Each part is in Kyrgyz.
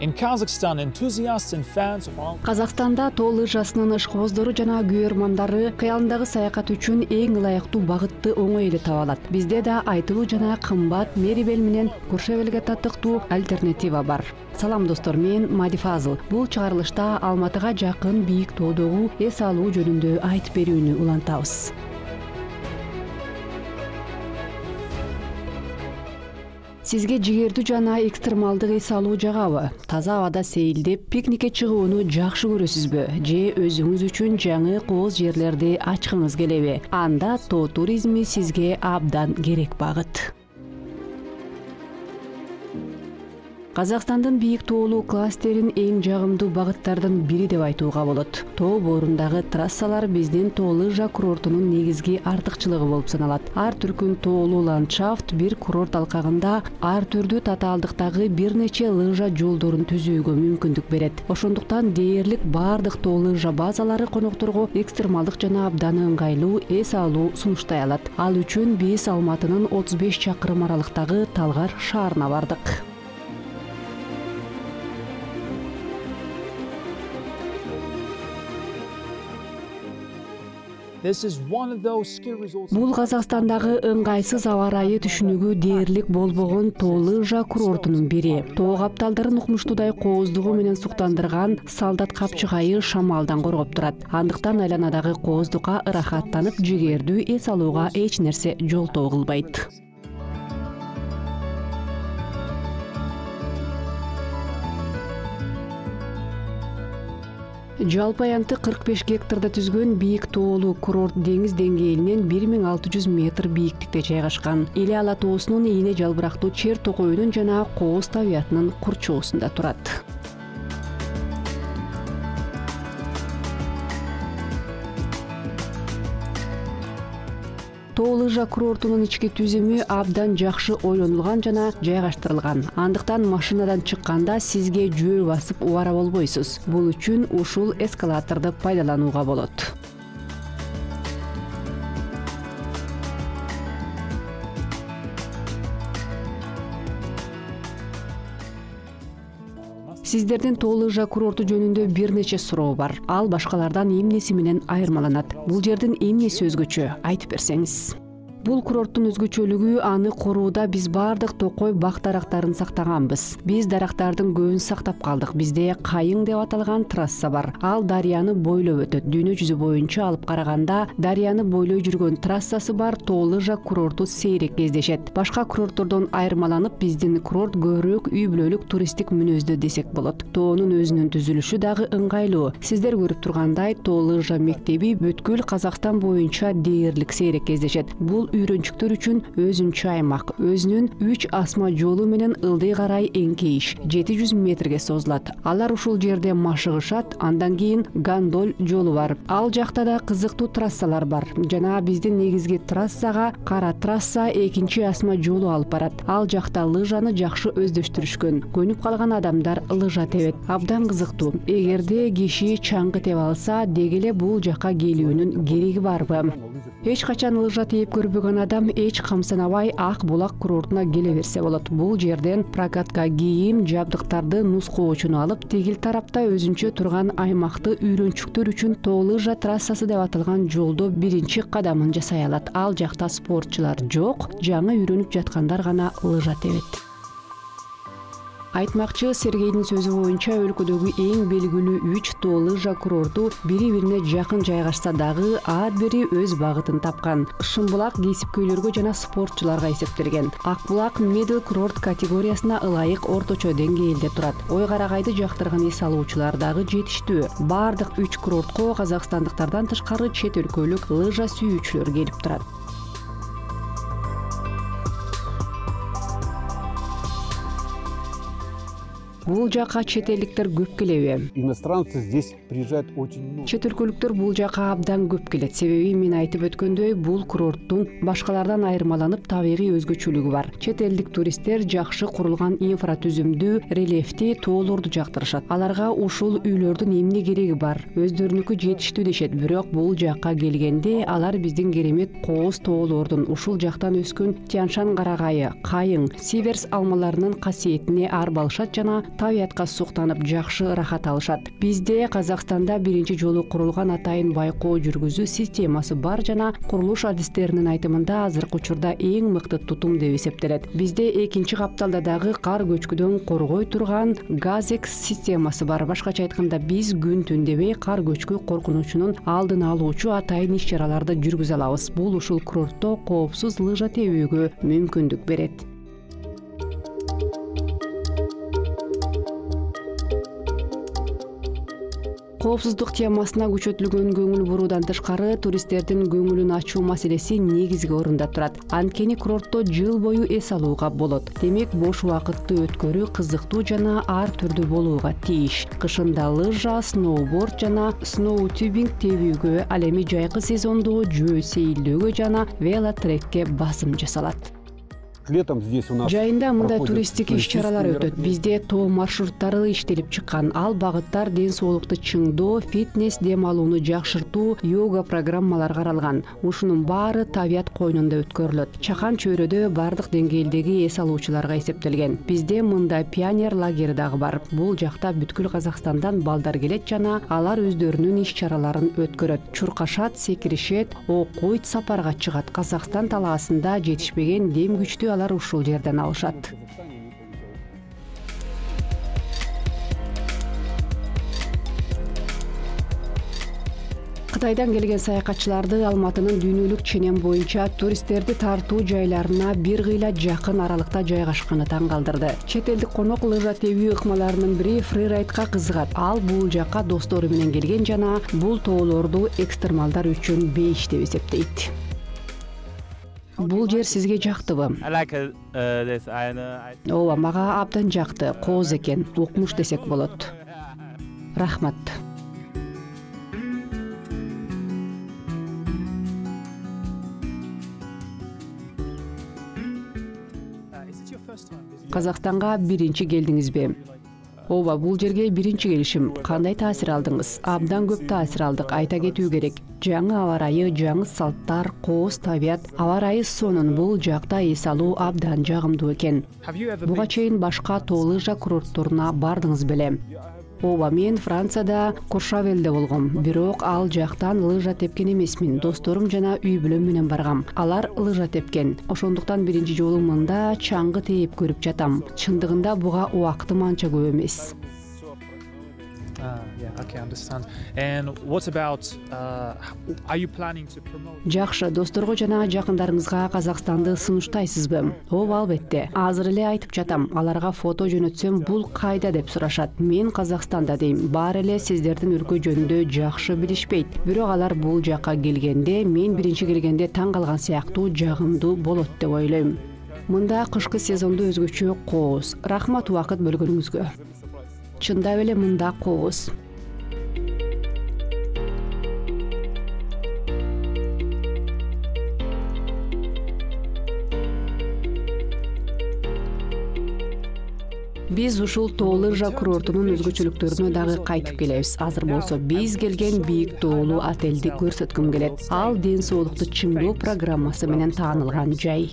In Kazakhstan, enthusiasts and fans of all Казакстанда тоо лыжасынын ышкоздору жана күйөрмандары кыялындагы саякат үчүн эң ылайыктуу багытты оңой эле таба алат. Бизде да айтылуу жана кымбат Мерибел менен Куршевелге татыктуу альтернатива бар. Салам достор, мен Мади Фазыл. Бул чыгарылышта Алматыга жакын бийик тоодогу эс алуу жөнүндө айтып берүүнү улантабыз. Сизге жигердүү жана экстремалдык эс алуу жагабы? Таза абада сейилдеп, пикникке чыгууну жакшы көрөсүзбү? Же өзүңүз үчүн жаңы кооз жерлерди ачкыңыз келеби? Анда тоо туризми сизге абдан керек багыт. Казакстандын бийик тоолуу кластерин эң жагымдуу багыттардын бири деп айтууга болот. Тоо боорундагы трассалар биздин тоо лыжа курортунун негизги артыкчылыгы болуп саналат. Ар түркүн тоолуу ландшафт бир курорт алкагында ар түрдүү татаалдыктагы бир нече лыжа жолдорун түзүүгө мүмкүндүк берет. Ошондуктан дээрлик бардык тоо лыжа базалары конокторго экстремалдык жана абдан ыңгайлуу эс алуу сунуштай алат. Ал үчүн биз Алматынын 35 чакырым аралыктагы Талгар шаарына бардык. Бул Казакстандагы ыңгайсыз аба ырайы түшүнүгү дээрлик болбогон тоо лыжа курортунун бири. Тоо капталдарын укмуштуудай кооздугу менен суктандырган солдат капчыгайы шамалдан коргоп турат. Андыктан айланадагы кооздукка ырахаттанып жигердүү эс алууга эч нерсе жолтоо кылбайт. Жалпы аянты 45 гектарда түзгөн бийик тоолуу курорт деңиз деңгээлинен 1600 метр бийиктикте жайгашкан. Эле ала тоосунун ийне жалбырактуу чер токойунун жана кооз табиятынын курчоосунда турат. Тоо лыжа курортунун ички түзүмү абдан жакшы ойлонулган жана жайгаштырылган. Андыктан машинадан чыкканда сизге жөө басып убара болбойсуз. Бул үчүн ушул эскалаторду пайдаланууга болот. Сиздердин тоо лыжа курорту жөнүндө бир нече суроо бар. Ал башкалардан эмнеси менен айырмаланат? Бул жердин эмнеси өзгөчө? Айтып берсеңиз. Бул курорттун өзгөчөлүгү аны курууда биз бардык токой бак дарактарын сактаганбыз. Биз дарактардын көбүн сактап калдык. Бизде кайың деп аталган трасса бар. Ал дарыяны бойлоп өтөт. Дүйнө жүзү боюнча алып караганда дарыяны бойлой жүргөн трассасы бар тоо лыжа курорту сейрек кездешет. Башка курорттордон айырмаланып, биздин курорт көбүрөөк үй бүлөлүк туристтик мүнөздө десек болот. Тоонун өзүнүн түзүлүшү дагы ыңгайлуу. Сиздер көрүп тургандай, тоо лыжа мектеби бүткүл Казакстан боюнча дээрлик сейрек кездешет. Бул үйрөнчүктөр үчүн өзүнчө аймак, өзүнүн 3 асма жолу менен ылдый карай эңкейиш 700 метрге созулат. Алар ушул жерде машыгышат, андан кийин гондоль жолу бар. Ал жакта да кызыктуу трассалар бар. Жана биздин негизги трассага кара трасса 2 асма жолу алып барат. Ал жакта лыжаны жакшы өздөштүрүшкөн. Көнүп калган адамдар лыжа тебет. Абдан кызыктуу. Эгерде киши чаңгы тебе алса, деги эле бул жакка келүүнүн кереги барбы? Эч качан лыжа тээп көрбөгөн адам эч камсанабай Ак булак курортуна келе берсе болот. Бул жерден прокатка кийим, жабдыктарды нускоочуну алып, тигил тарапта өзүнчө турган аймакты үйрөнчүктөр үчүн тоо лыжа трассасы деп аталган жолдо биринчи кадамын жасай алат. Ал жакта спортчулар жок, жаңы үйрөнүп жаткандар гана лыжа тебет. Айтмакчы, Сергейдин сөзү боюнча өлкөдөгү эң белгилүү 3 тоо лыжа курорту бири-бирине жакын жайгашса дагы ар бири өз багытын тапкан. Шымбулак кесипкөйлөргө жана спортчуларга эсептелген. Ак булак middle курорт категориясына ылайык орточо деңгээлде турат. Ой карагайды жактырган эс алуучулар дагы жетиштүү. Бардык 3 курортко казакстандыктардан тышкары чет өлкөлүк лыжа сүйүүчүлөр келип турат. Бул жака чет элдиктер көп келеби? Иностранцы здесь приезжают очень много. Чет өлкөлүктөр бул жака абдан көп келет. Себеби мен айтып өткөндөй, бул курорттун башкалардан айырмаланып табигый өзгөчөлүгү бар. Чет элдик туристтер жакшы курулган инфратүзүмдүү, рельефти тоолорду жактырышат. Аларга ушул үйлөрдүн эмне кереги бар? Өздөрүнүкү жетиштүү дешет. Бирок бул жакка келгенде алар биздин керемет кооз тоолордун, ушул жактан өскөн Тяншан карагайы, кайың, сиверс алмаларынын касиетине арбалышат жана табиятка суктанып жакшы ырахат алышат. Бизде Казакстанда биринчи жолу курулган атайын байкоо жүргүзүү системасы бар жана курулуш адистеринин айтымында азыркы учурда эң мыкты тутум деп эсептелет. Бизде экинчи капталда дагы кар көчкүдөн коргой турган Газекс системасы бар. Башкача айтканда биз күн түн дебей кар көчкү коркунучунун алдын алуучу атайын иш-чараларды жүргүзө алабыз. Бул ушул курортто коопсуз лыжа тебүүгө мүмкүндүк берет. Коопсуздук темасына күчөтүлгөн көңүл буруудан тышкары туристтердин көңүлүн ачуу маселеси негизги орунда турат. Анткени курортто жыл бою эс алууга болот. Демек бош убакытты өткөрүү кызыктуу жана ар түрдүү болууга тийиш. Кышында лыжа, сноуборд жана сноутюбинг тебүүгө, ал эми жайкы сезондо жөө сейилдөөгө жана велотрекке басым жасалат. Летом здесь у нас Жайында мындай туристтик иш-чаралар өтөт. Бизде тоо маршруттары иштелип чыккан. Ал багыттар ден соолукту чыңдоо, фитнес, дем алууну жакшыртуу, йога программалар каралган. Ушунун баары табият койнунда өткөрүлөт. Чакан чөйрөдө бардык деңгээлдеги эс алуучуларга эсептелген. Бизде мындай пионер лагери дагы бар. Бул жакта бүткүл Казакстандан балдар келет жана алар өздөрүнүн иш-чараларын өткөрөт. Чуркашат, секиришет, окуйт, сапарга чыгат. Казакстан талаасында жетишпеген дем күчтү алар ушул жерден алышат. Кытайдан келген саякатчыларды Алматынын дүйнөлүк ченем боюнча туристтерди тартуу жайларына бир кыйла жакын аралыкта жайгашканы таң калтырды. Чет элдик конок лыжа тебүү ыкмаларынын бири фрирайдка кызыгат. Ал бул жакка достору менен келген жана бул тоолорду экстремалдар үчүн бейиш деп эсептейт. Бул жер сизге жактыбы? Ооба, мага абдан жакты. Кооз экен, укмуш десек болот. Рахмат. Казакстанга биринчи келдиңизби? Ооба, бул жерге биринчи келишим. Кандай таасир алдыңыз? Абдан көп таасир алдык, айта кетүү керек. Жаңы аба ырайы, жаңы салттар, кооз табият, аба ырайы сонун бул жакта эс алуу абдан жагымдуу экен. Буга чейин башка тоо лыжа курортторуна бардыңыз беле? Ооба, мен Францияда Куршавелде болгом. Бирок ал жактан лыжа тепкен эмесмин. Досторум жана үй бүлөм менен баргам. Алар лыжа тепкен. Ошондуктан биринчи жолу мында чаңгы тээп көрүп жатам. Чындыгында буга убактым анча көп эмес. Okay, understand. And what about are you planning to promote? Жакшы, досторго жана жакындарыңызга Казакстанды сунуштайсызбы? Ооба, албетте. Азыр эле айтып жатам. Аларга фото жөнөтсөм, бул кайда деп сурашат. Мен Казакстанда дейм. Баары эле сиздердин өлкө жөнүндө жакшы билишпейт. Бирок алар бул жакка келгенде, мен биринчи келгенде таң калган сыяктуу жагымдуу болот деп ойлойм. Мында кышкы сезондо өзгөчө кооз. Рахмат убакыт бөлгөнүңүзгө. Чындап эле мында кооз. Биз ушул тоо лыжа курортунун өзгөчөлүктөрүнө дагы кайтып келебиз. Азыр болсо биз келген бийик тоолуу отелди көрсөткүм келет. Ал ден соолукту чыңдоо программасы менен таанылган жай.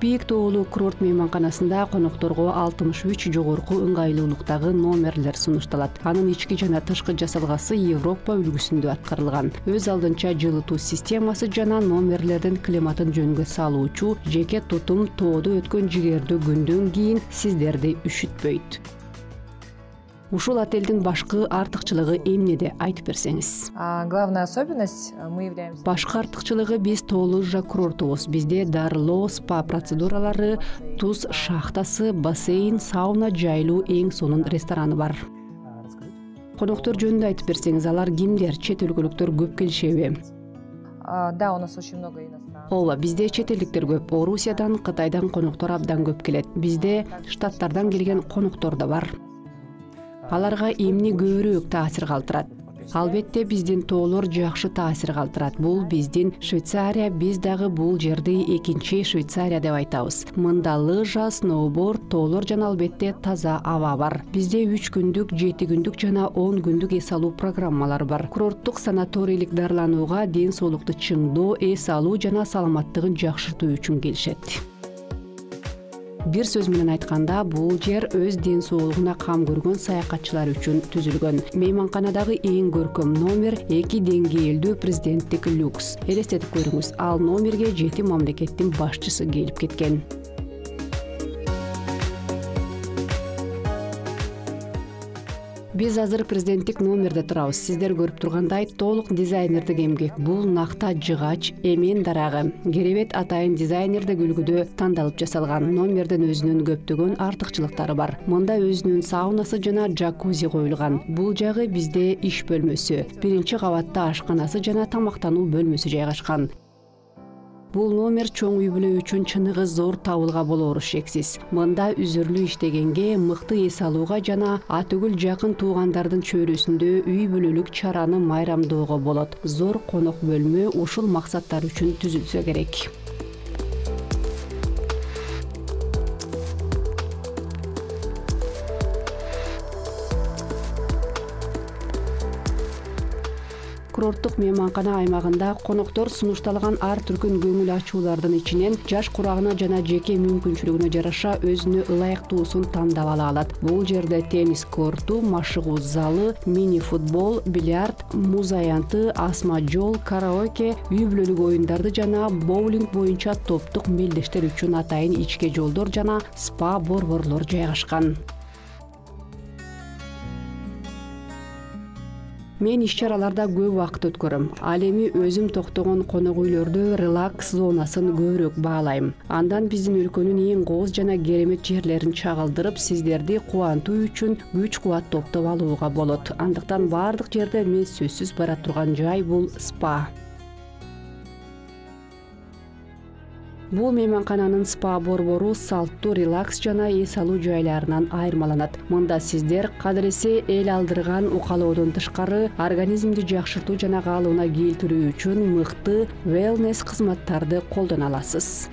Бийик тоолуу курорт мейманканасында конокторго 63 жогорку ыңгайлуулуктагы номерлер сунушталат. Анын ички жана тышкы жасалгасы Европа үлгүсүндө аткарылган. Өз алдынча жылытуу системасы жана номерлердин климатын жөнгө салуучу жеке тутум тоодо өткөн жигердүү күндөн кийин сиздерди үшүтпөйт. Ушул отелдин башкы артыкчылыгы эмнеде, айтып берсеңиз? Главная особенность мы являемся. Башкы артыкчылыгы биз тоо лыжа курортубуз. Бизде дарылоо, спа процедуралары, туз шахтасы, бассейн, сауна, жайлуу эң сонун рестораны бар. Коноктор жөнүндө айтып берсеңиз, алар кимдер? Чет өлкөлүктөр көп келишеби? Да, у нас очень много иностранцев. Ооба, бизде чет элдиктер көп. Орусиядан, Кытайдан коноктор абдан көп келет. Бизде штаттардан келген коноктор да бар. Аларга эмне көбүрөөк таасир калтырат? Албетте биздин тоолор жакшы таасир калтырат. Бул биздин Швейцария, биз дагы бул жерди экинчи Швейцария деп айтабыз. Мында лыжа, сноуборд, тоолор жана албетте таза аба бар. Бизде 3 күндүк, 7 күндүк жана 10 күндүк эс алуу программалар бар. Курорттук санаторийлик дарыланууга ден соолукту чыңдоо, эс алуу жана саламаттыгын жакшыртуу үчүн келишет. Бир сөз менен айтканда, бул жер өз ден соолугуна кам көргөн саякатчылар үчүн түзүлгөн. Мейманканадагы эң көркөм номер 2 деңгээлдүү президенттик люкс. Элестетип көрүңүз, ал номерге 7 мамлекеттин башчысы келип кеткен. Биз азыр президенттик номерде турабыз. Сиздер көрүп тургандай, толук дизайнердик эмгек. Бул накта жыгач, эмен дарагы. Керебет атайын дизайнердик үлгүдө тандалып жасалган. Номердин өзүнүн көптөгөн артыкчылыктары бар. Мында өзүнүн саунасы жана джакузи коюлган. Бул жагы бизде иш бөлмөсү, биринчи кабатта ашканасы жана тамактануу бөлмөсү жайгашкан. Бул номер чоң үй бүлө үчүн чыныгы зор табылга болоору шексиз. Мында үзүрлүү иштегенге, мыкты эс алууга жана атүгүл жакын туугандардын чөйрөсүндө үй бүлөлүк чараны майрамдоого болот. Зор конок бөлмө ушул максаттар үчүн түзүлсө керек. Курорттук мейманкана аймагында коноктор сунушталган ар түркүн көңүл ачуулардын ичинен жаш курагына жана жеке мүмкүнчүлүгүнө жараша өзүнө ылайыктуусун тандап ала алат. Бул жерде теннис корту, машыгуу залы, мини футбол, бильярд, муз аянты, асма жол, караоке, үй бүлөлүк оюндарды жана боулинг боюнча топтук мелдештер үчүн атайын ичке жолдор жана спа борборлор жайгашкан. Мен иш-чараларда көп убакыт өткөрөм. Ал эми өзүм токтогон конок үйлөрдө релакс зонасын көбүрөөк баалайм. Андан биздин өлкөнүн эң кооз жана керемет жерлерин чагылдырып, сиздерди кубантуу үчүн күч-кубат топтоп алууга болот. Андыктан бардык жерде мен сөзсүз бара турган жай бул спа. Бул мейманкананын спа борбору салттуу релакс жана эс алуу жайларынан айырмаланат. Мында сиздер кадыресе эл алдырган укалоодон тышкары организмди жакшыртуу жана калыбына келтирүү үчүн мыкты wellness кызматтарды колдоно аласыз.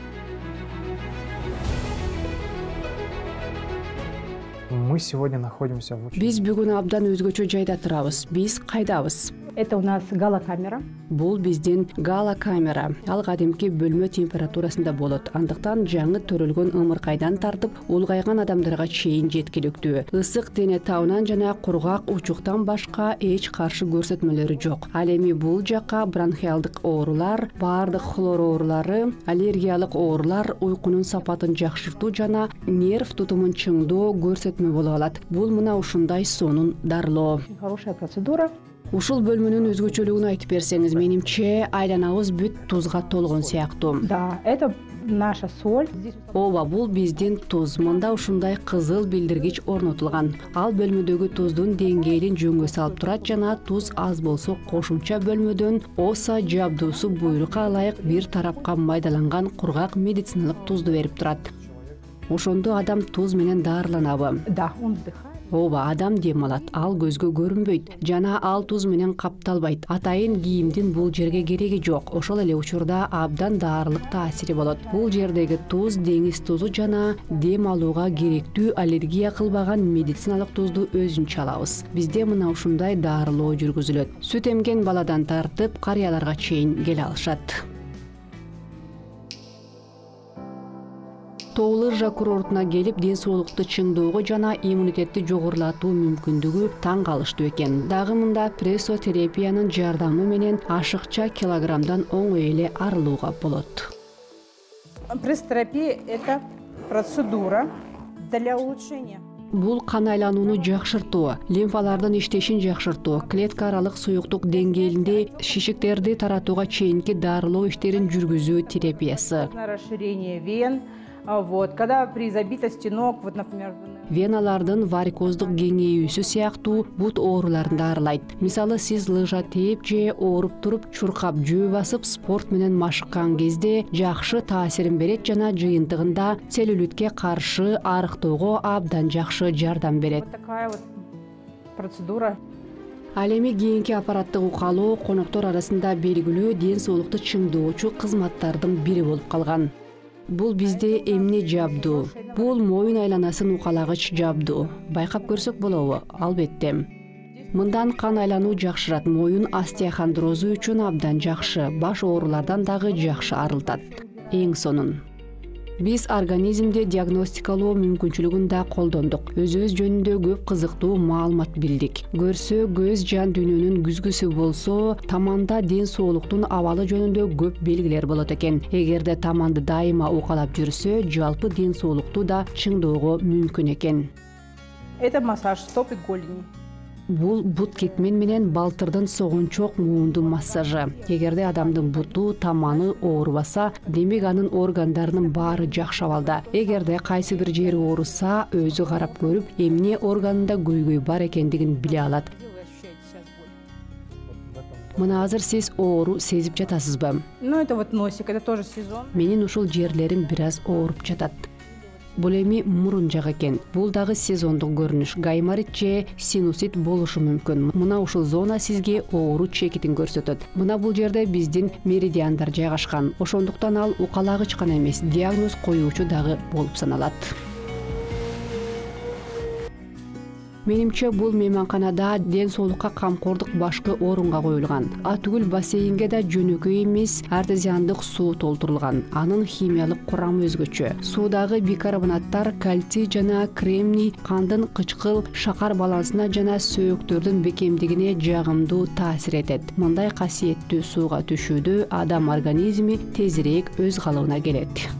Мы сегодня находимся в Биз бүгүн абдан өзгөчө жайда турабыз. Биз кайдабыз? Это у нас галокамера. Бул биздин галокамера. Ал кадимки бөлмө температурасында болот. Андыктан жаңы төрөлгөн ымыркайдан тартып, улгайган адамдарга чейин жеткиликтүү. Ысык дене табынан жана кургак учуктан башка эч каршы көрсөтмөлөрү жок. Ал эми бул жакка бронхиалдык оорулар, баардык хлор оорулары, аллергиялык оорулар, уйкунун сапатын жакшыртуу жана нерв тутумун чыңдоо көрсөтмө боло алат. Бул мына ушундай сонун дарылоо. Хорошая процедура. Ушул бөлмөнүн өзгөчөлүгүн айтып берсеңиз, менимче айланабыз бүт тузга толгон сыяктуу. Да, это наша соль. Ооба, бул биздин туз. Мында ушундай кызыл билдиргич орнотулган. Ал бөлмөдөгү туздун деңгээлин жөнгө салып турат жана туз аз болсо кошумча бөлмөдөн ОСА жабдуусу буйрукка ылайык бир тарапка майдаланган кургак медициналык тузду берип турат. Ошондо адам туз менен дарыланабы? Да, он вдыхает. Ооба, адам дем алат, ал көзгө көрүнбөйт жана ал туз менен капталбайт. Атайын кийимдин бул жерге кереги жок. Ошол эле учурда абдан даарылык таасири болот. Бул жердеги туз деңиз тузу жана дем алууга керектүү аллергия кылбаган медициналык тузду өзүнчө алабыз. Бизде мына ушундай дарылоо жүргүзүлөт. Сүт эмген баладан тартып карыяларга чейин келе алышат. Лыжа курортуна келип ден соолукту чыңдоого жана иммунитетти жогорулатуу мүмкүндүгү таң калыштуу экен. Дагы мында прессотерапиянын жардамы менен ашыкча килограммдан оңой эле арылууга болот. Прессотерапия – это процедура для улучшения. Бул кан айланууну жакшыртуу, лимфалардын иштешин жакшыртуу, клетка аралык суюктук деңгээлинде шишиктерди таратууга чейинки дарылоо иштерин жүргүзүү терапиясы. Расширение вен. Вот, когда при забитости ног, вот, например, веналардын варикоздук кеңейүүсү сыяктуу бут ооруларын дарылайт. Мисалы, сиз лыжа тээп же ооруп туруп, чуркап жөө басып спорт менен машыккан кезде жакшы таасирин берет жана жыйынтыгында целлюлитке каршы арыктоого абдан жакшы жардам берет. Вот такая вот процедура. Ал эми кийинки аппараттык укалоо коноктор арасында белгилүү ден соолукту чыңдоочу кызматтардын бири болуп калган. Бул бизде эмне жабдуу? Бул моюн айланасын укалагыч жабдуу. Байкап көрсөк болобу? Албетте. Мындан кан айлануу жакшырат, моюн остеохондрозу үчүн абдан жакшы, баш оорулардан дагы жакшы арылтат. Эң сонун биз организмде диагностикалоо мүмкүнчүлүгүн да колдондук. Өзүбүз жөнүндө көп кызыктуу маалымат билдик. Көрсө көз жан дүйнөнүн күзгүсү болсо, таманда ден соолуктун абалы жөнүндө көп белгилер болот экен. Эгерде таманды дайыма укалап жүрсө, жалпы ден соолукту да чыңдоого мүмкүн экен. Это массаж стоп и голени. Бул бут кетмен менен балтырдын согунчок муундун массажы. Эгерде адамдын буту, таманы оорубаса, демек анын органдарынын баары жакшы абалда. Эгерде кайсы бир жери ооруса, өзү карап көрүп, эмне органында көйгөй бар экендигин биле алат. Мына азыр сиз оору сезип жатасызбы? Ну, это вот носик, это тоже сезон. Менин ушул жерлерим бир аз ооруп жатат. Бул эми мурун жак экен. Бул дагы сезондук көрүнүш. Гайморит же синусит болушу мүмкүн. Мына ушул зона сизге оору чекитин көрсөтөт. Мына бул жерде биздин меридиандар жайгашкан. Ошондуктан ал укалагыч гана эмес, диагноз коюучу дагы болуп саналат. Менимче бул мейманканада ден соолукка камкордук башкы орунга коюлган. Атүгүл бассейнге да жөнөкөй эмес артезиандык суу толтурулган. Анын химиялык курамы өзгөчө. Суудагы бикарбонаттар кальций жана кремний кандын кычкыл шакар балансына жана сөөктөрдүн бекемдигине жагымдуу таасир этет. Мындай касиеттүү сууга түшүүдө адам организми тезирээк өз калыбына келет.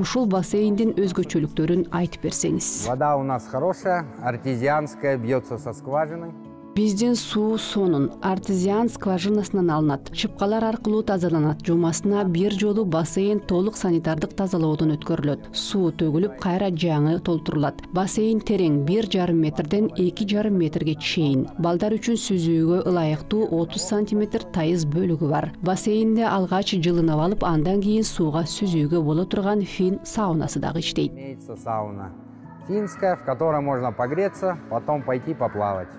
Ушул бассейндин өзгөчөлүктөрүн айтып берсеңиз. Вода у нас хорошая, артезианская, бьется со скважины. Биздин суу сонун артезиан скважинасынан алынат. Чыпкалар аркылуу тазаланат. Жумасына бир жолу бассейн толук санитардык тазалоодон өткөрүлөт. Суу төгүлүп, кайра жаңы толтурулат. Бассейн терең 1,5 метрден 2,5 метрге чейин. Балдар үчүн сүзүүгө ылайыктуу 30 сантиметр тайыз бөлүгү бар. Бассейнде алгач жылынып алып, андан кийин сууга сүзүүгө боло турган фин саунасы дагы иштейт. Имеется сауна финская, в которой можно погреться, потом пойти поплавать.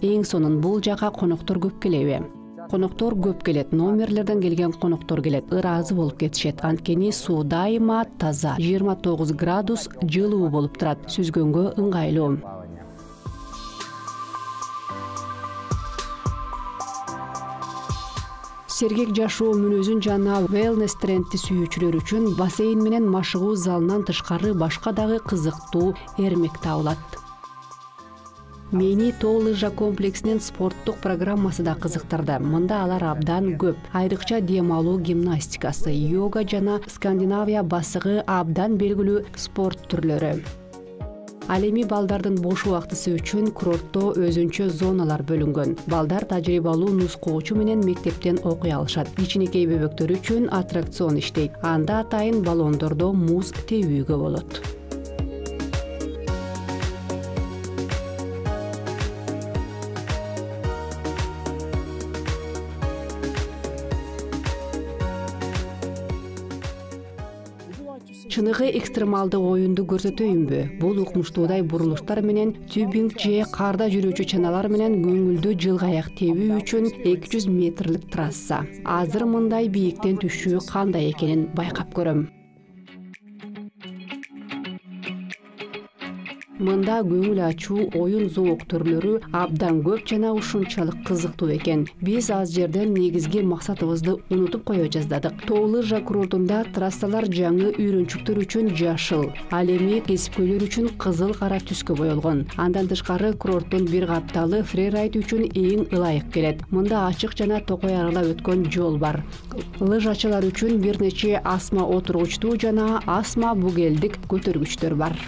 Эң сонун бул жака коноктор көп келеби? Коноктор көп келет, номерлерден келген коноктор келет, ыраазы болуп кетишет. Анткени суу дайыма таза, 29 градус жылуу болуп турат, сүзгөнгө ыңгайлуу. Сергек жашоо мүнөзүн жана wellness трендти сүйүүчүлөр үчүн бассейн менен машыгуу залынан тышкары башка дагы кызыктуу эрмек табылат. Мени тоо лыжа комплексинин спорттук программасы да кызыктырды. Мында алар абдан көп. Айрыкча дем алуу гимнастикасы, йога жана Скандинавия басыгы абдан белгилүү спорт түрлөрү. Ал эми балдардын бош убактысы үчүн курортто өзүнчө зоналар бөлүнгөн. Балдар тажрыйбалуу нускоочу менен мектептен окуй алышат. Кичинекей бөбөктөр үчүн аттракцион иштейт. Анда атайын баллондордо муз тебүүгө болот. Чыныгы экстремалдык оюнду көрсөтөйүнбү? Бул укмуштуудай бурулуштар менен тюбинг же карда жүрүүчү чаналар менен көңүлдүү жылгаяк тебүү үчүн 200 метрлик трасса. Азыр мындай бийиктен түшүү кандай экенин байкап көрөм. Мында көңүл ачуу оюн зоок түрлөрү абдан көп жана ушунчалык кызыктуу экен. Биз аз жерден негизги максатыбызды унутуп кое жаздадык. Тоо лыжа курортунда трассалар жаңы үйрөнчүктөр үчүн жашыл, ал эми кесипкөйлөр үчүн кызыл кара түскө боелгон. Андан тышкары курорттун бир капталы фрирайд үчүн эң ылайык келет. Мында ачык жана токой аралап өткөн жол бар. Лыжачылар үчүн бир нече асма отургучтуу жана асма бугелдик көтөргүчтөр бар.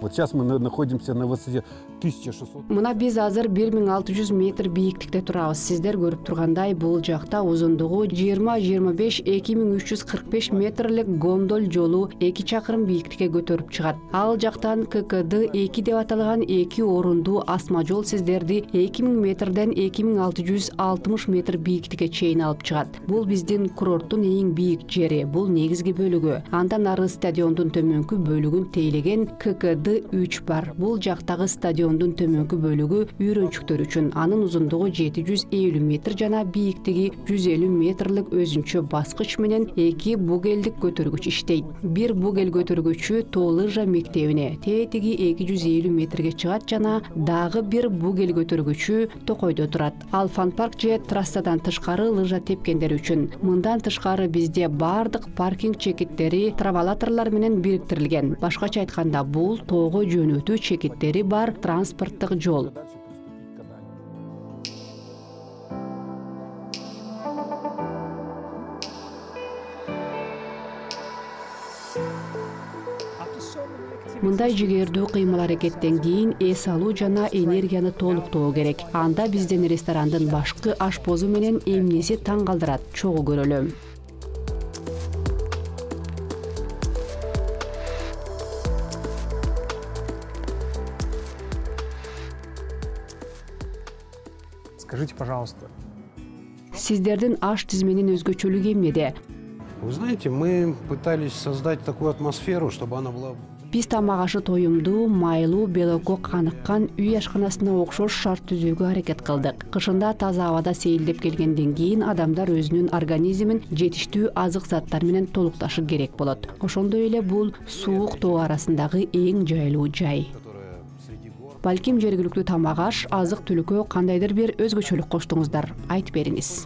Вот сейчас мы находимся на высоте 1600. Мына биз азыр 1600 метр бийиктикте турабыз. Сиздер көрүп тургандай, бул жакта узундугу 20-25 2345 метрлик гондол жолу 2 чакырым бийиктикке көтөрүп чыгат. Ал жактан ККД-2 деп аталган 2 орундуу асма жол сиздерди 2000 метрден 2660 метр бийиктикке чейин алып чыгат. Бул биздин курорттун эң бийик жери, бул негизги бөлүгү. Андан ары стадиондун төмөнкү бөлүгүн тейлеген ККД-3 бар. Бул жактагы стадиондун төмөнкү бөлүгү үйрөнчүктөр үчүн. Анын узундугу 750 метр жана бийиктиги 150 метрлик өзүнчө баскыч менен 2 бугелдик көтөргүч иштейт. Бир бугел көтөргүчү тоо лыжа мектебине теетиги 250 метрге чыгат жана дагы бир бугел көтөргүчү Токойдо турат. Ал фан-парк же трассадан тышкары лыжа тепкендер үчүн. Мындан тышкары бизде бардык паркинг чекиттери траволаторлор менен бириктирилген. Башкача айтканда, бул тоого жөнөтүү чекиттери бар транспорттук жол. Мындай жигердүү кыймыл аракеттен кийин эс алуу жана энергияны толуктоо керек. Анда биздин ресторандын башкы ашпозу менен эмнеси таң калтырат, чогуу көрөлү. Скажите, пожалуйста. Сиздердин аш тизменин өзгөчөлүгү эмнеде? Вы знаете, мы пытались создать такую атмосферу, чтобы она была... Биз тамак ашы тоюмдуу, майлуу, белокко каныккан үй ашканасына окшош шарт түзүүгө аракет кылдык. Кышында таза абада сейилдеп келгенден кийин адамдар өзүнүн организмин жетиштүү азык заттар менен толукташы керек болот. Ошондой эле бул суук тоо арасындагы эң жайлуу жай. Балким жергиликтүү тамак аш, азык түлүккө кандайдыр бир өзгөчөлүк коштуңуздар, айтып бериңиз.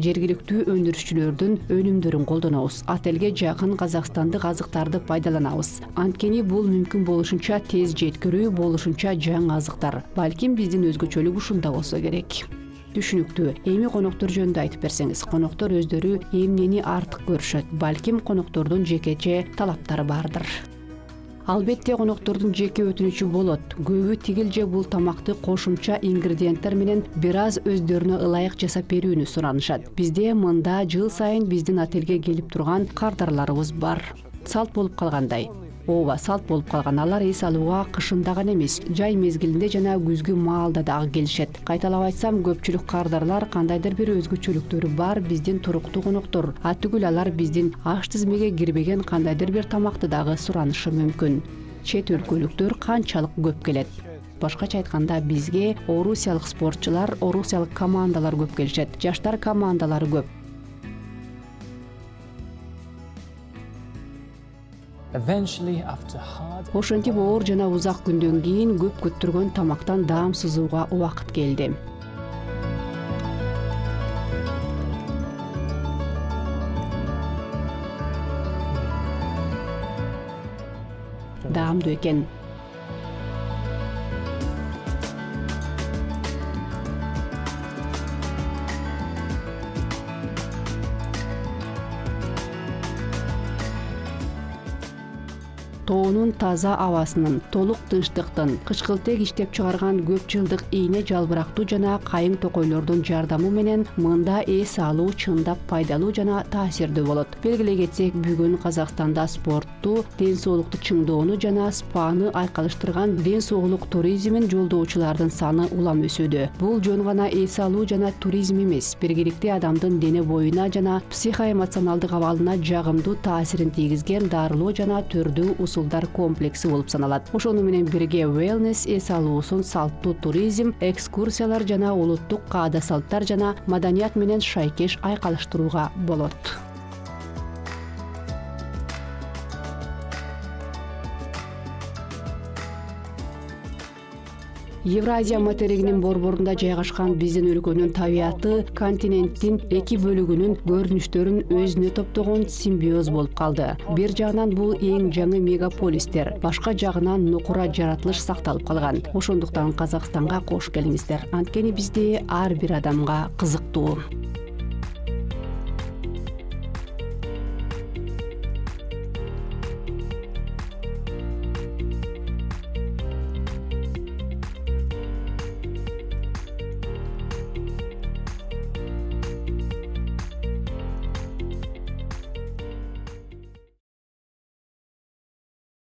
Жергиликтүү өндүрүшчүлөрдүн өнүмдөрүн колдонобуз. Отелге жакын казакстандык азыктарды пайдаланабыз. Анткени бул мүмкүн болушунча тез жеткирүү, болушунча жаңы азыктар. Балким биздин өзгөчөлүк ушунда болсо керек. Түшүнүктүү. Эми коноктор жөнүндө айтып берсеңиз. Коноктор өздөрү эмнени артык көрүшөт? Балким коноктордун жекече талаптары бардыр. Албетте коноктордун жеке өтүнүчү болот. Көбү тигил же бул тамакты кошумча ингредиенттер менен бир аз өздөрүнө ылайык жасап берүүнү суранышат. Бизде мында жыл сайын биздин отелге келип турган кардарларыбыз бар. Салт болуп калгандай. Ооба, салт болуп калган. Алар эс алууга кышында гана эмес, жай мезгилинде жана күзгү маалда дагы келишет. Кайталап айтсам, көпчүлүк кардарлар кандайдыр бир өзгөчөлүктөрү бар биздин туруктуу коноктор. Атүгүл алар биздин аш тизмеге кирбеген кандайдыр бир тамакты дагы суранышы мүмкүн. Чет өлкөлүктөр канчалык көп келет? Башкача айтканда, бизге орусиялык спортчулар, орусиялык командалар көп келишет. Жаштар командалары көп. Ошентип оор жана узак күндөн кийин көп күттүргөн тамактан даам сызууга убакыт келди. Даамдуу экен. Тоонун таза абасынын, толук тынчтыктын, кычкылтек иштеп чыгарган көп жылдык ийне жалбырактуу жана кайың токойлордун жардамы менен мында эс алуу чындап пайдалуу жана таасирдүү болот. Белгилей кетсек, бүгүн Казакстанда спортту, ден соолукту чыңдоону жана спаны айкалыштырган ден соолук туризмин жолдоочулардын саны улам өсүүдө. Бул жөн гана эс алуу жана туризм эмес, биргеликте адамдын дене боюна жана психоэмоционалдык абалына жагымдуу таасирин тийгизген дарылоо жана түрдүү усулдар комплекси болуп саналат. Ошону менен бирге wellness, эс алуусун салттуу туризм, экскурсиялар жана улуттук каада салттар жана маданият менен шайкеш айкалыштырууга болот. Евразия материгинин борборунда жайгашкан биздин өлкөнүн табияты континенттин эки бөлүгүнүн көрүнүштөрүн өзүнө топтогон симбиоз болуп калды. Бир жагынан бул эң жаңы мегаполистер, башка жагынан нукура жаратылыш сакталып калган. Ошондуктан Казакстанга кош келиңиздер. Анткени бизде ар бир адамга кызыктуу.